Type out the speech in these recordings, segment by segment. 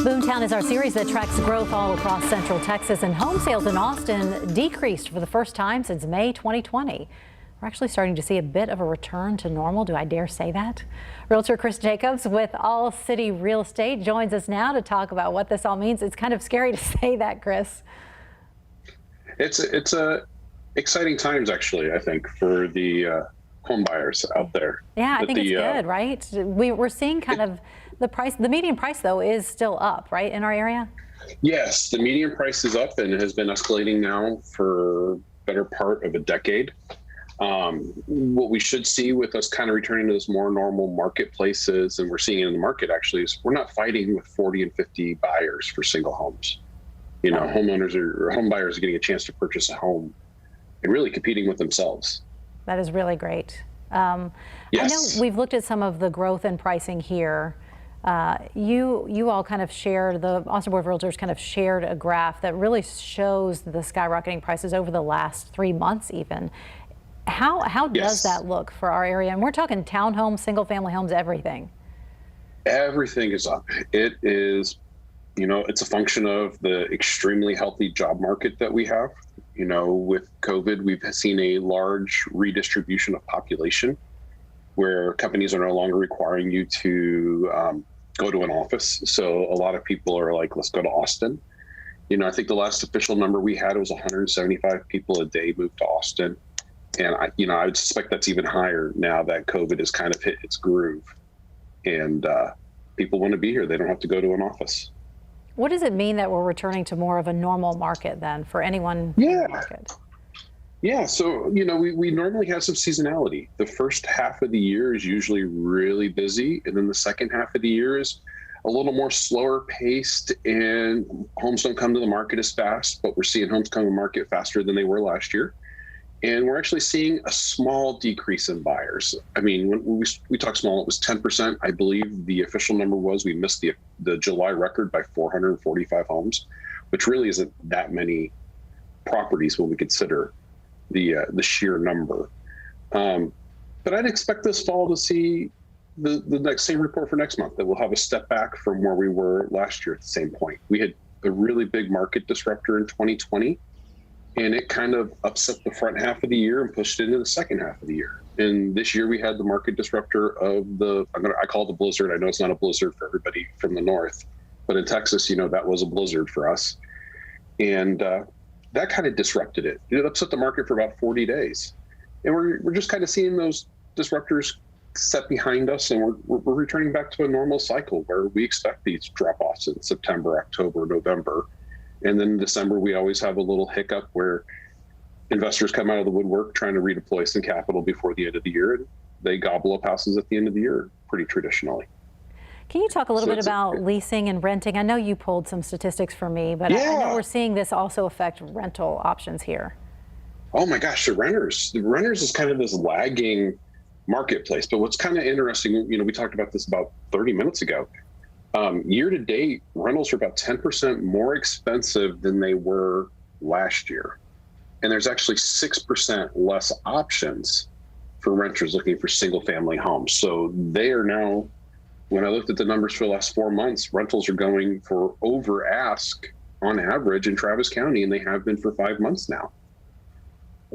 Boomtown is our series that tracks growth all across Central Texas, and home sales in Austin decreased for the first time since May 2020. We're actually starting to see a bit of a return to normal. Do I dare say that? Realtor Chris Jacobs with All City Real Estate joins us now to talk about what this all means. It's kind of scary to say that, Chris. It's exciting times, actually, I think, for the home buyers out there. Yeah, I think it's good, right? We're seeing kind of the median price, though, is still up, right, in our area? Yes, the median price is up and has been escalating now for better part of a decade. What we should see with us kind of returning to this more normal marketplaces, and we're seeing it in the market actually, is we're not fighting with 40 and 50 buyers for single homes. You know, homeowners or home buyers are getting a chance to purchase a home and really competing with themselves. That is really great. Yes. I know we've looked at some of the growth in pricing here. You all kind of shared, the Austin Board of Realtors kind of shared a graph that really shows the skyrocketing prices over the last 3 months even. How does that look for our area? And we're talking townhomes, single family homes, everything. Everything is up. It is, you know, it's a function of the extremely healthy job market that we have. You know, with COVID, we've seen a large redistribution of population where companies are no longer requiring you to go to an office. So a lot of people are like, let's go to Austin. You know, I think the last official number we had was 175 people a day moved to Austin. And I would suspect that's even higher now that COVID has kind of hit its groove, and people want to be here. They don't have to go to an office. What does it mean that we're returning to more of a normal market then for anyone in the market? Yeah, so, you know, we normally have some seasonality. The first half of the year is usually really busy, and then the second half of the year is a little more slower paced, and homes don't come to the market as fast, but we're seeing homes come to the market faster than they were last year. And we're actually seeing a small decrease in buyers. I mean, when we talk small, it was 10%. I believe the official number was we missed the July record by 445 homes, which really isn't that many properties when we consider the sheer number. But I'd expect this fall to see the next same report for next month, that we'll have a step back from where we were last year at the same point. We had a really big market disruptor in 2020. And it kind of upset the front half of the year and pushed it into the second half of the year. And this year we had the market disruptor of I call it the blizzard. I know it's not a blizzard for everybody from the north, but in Texas, you know, that was a blizzard for us. And that kind of disrupted it. It upset the market for about 40 days. And we're just kind of seeing those disruptors set behind us, and we're returning back to a normal cycle where we expect these drop-offs in September, October, November. And then in December, we always have a little hiccup where investors come out of the woodwork trying to redeploy some capital before the end of the year, and they gobble up houses at the end of the year pretty traditionally. Can you talk a little bit about leasing and renting? I know you pulled some statistics for me, but I know we're seeing this also affect rental options here. Oh my gosh, the renters is kind of this lagging marketplace. But what's kind of interesting, you know, we talked about this about 30 minutes ago. Year to date, rentals are about 10% more expensive than they were last year. And there's actually 6% less options for renters looking for single family homes. So they are now, when I looked at the numbers for the last 4 months, rentals are going for over ask on average in Travis County, and they have been for 5 months now.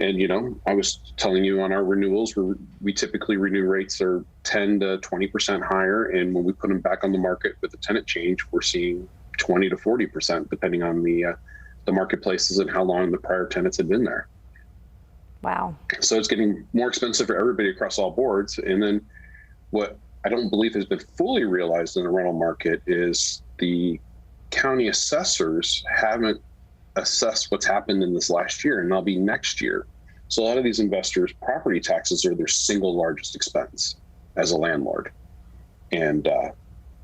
And, you know, I was telling you on our renewals, we typically renew rates are 10 to 20% higher. And when we put them back on the market with the tenant change, we're seeing 20 to 40%, depending on the marketplaces and how long the prior tenants had been there. Wow. So it's getting more expensive for everybody across all boards. And then what I don't believe has been fully realized in the rental market is the county assessors haven't assess what's happened in this last year, and that'll be next year. So a lot of these investors' property taxes are their single largest expense as a landlord. And I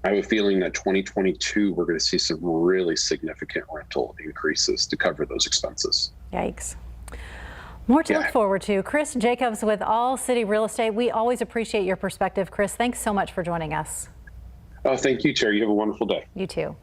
have a feeling that 2022, we're going to see some really significant rental increases to cover those expenses. Yikes. More to look forward to. Chris Jacobs with All City Real Estate. We always appreciate your perspective, Chris. Thanks so much for joining us. Oh, thank you, Terry. You have a wonderful day. You too.